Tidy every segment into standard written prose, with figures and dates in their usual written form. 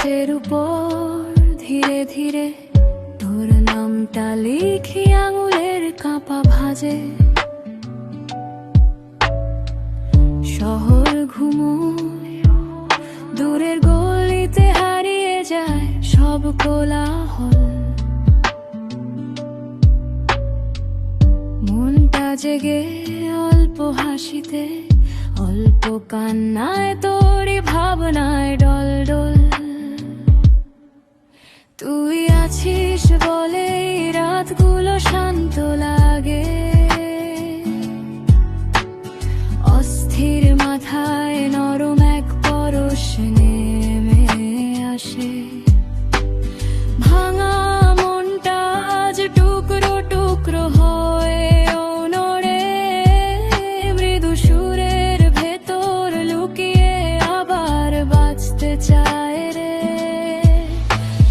কাগজের উপর ধীরে ধীরে তোর নামটা লিখি আঙুলের কাঁপা ভাঁজে। শহর ঘুমোয়, দূরের গলিতে হারিয়ে যায় সব কোলাহল। মনটা জেগে অল্প হাসিতে, অল্প কান্নায়, তোরই ভাবনায় ডল ডল। তুই আছিস বলে রাতগুলো শান্ত লাগে, অস্থির মাথায় নরম এক পরশ নেমে আসে। ভাঙা মনটা আজ টুকরো টুকরো হয়ে নড়ে, মৃদু সুরের ভেতর লুকিয়ে আবার বাঁচতে চায় রে।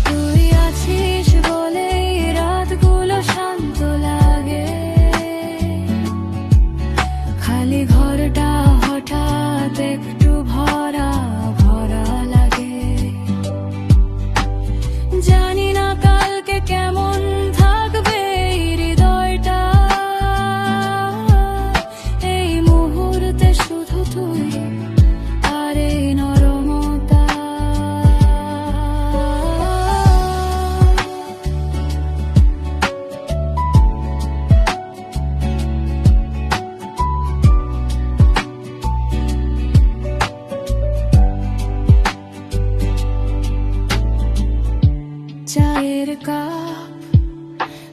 তুই আছিস বলে রাতগুলো শান্ত লাগে, খালি ঘরটা হঠাৎ একটু ভরা ভরা লাগে। জানি না কালকে কেমন থাকবে এই হৃদয়টা, এই মুহূর্তে শুধু তুই আর এই নরমতা। চায়ের কাপ,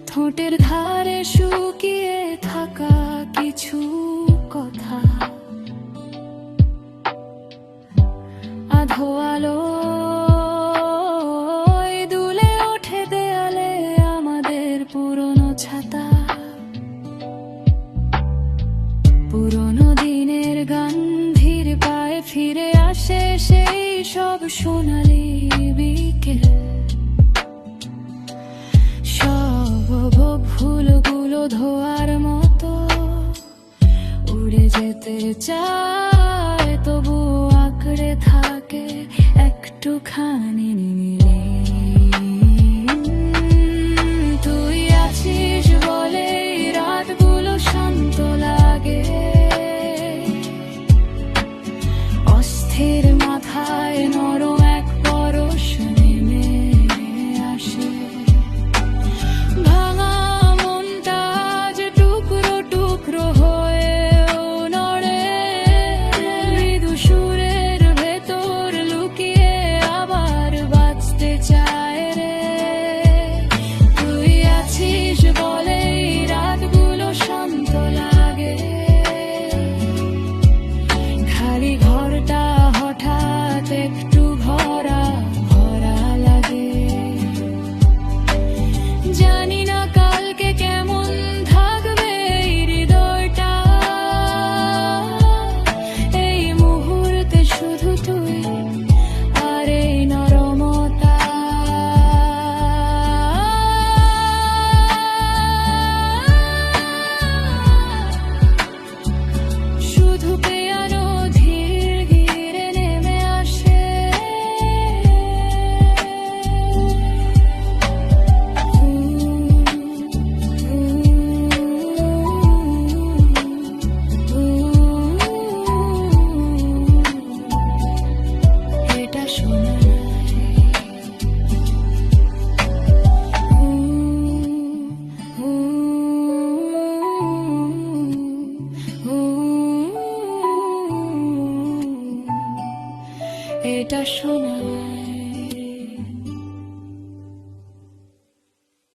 ঠোঁটের ধারে শুকিয়ে থাকা কিছু কথা, আধো আলো দুলে ওঠে দেয়ালে আমাদের পুরনো ছাতা। পুরনো দিনের গান ধীর পায়ে ফিরে আসে, সেই সব সোনালি বিকেল। সব ফুলগুলো ধোয়ার মতো উড়ে যেতে চায়, তবু আঁকড়ে থাকে একটুখানি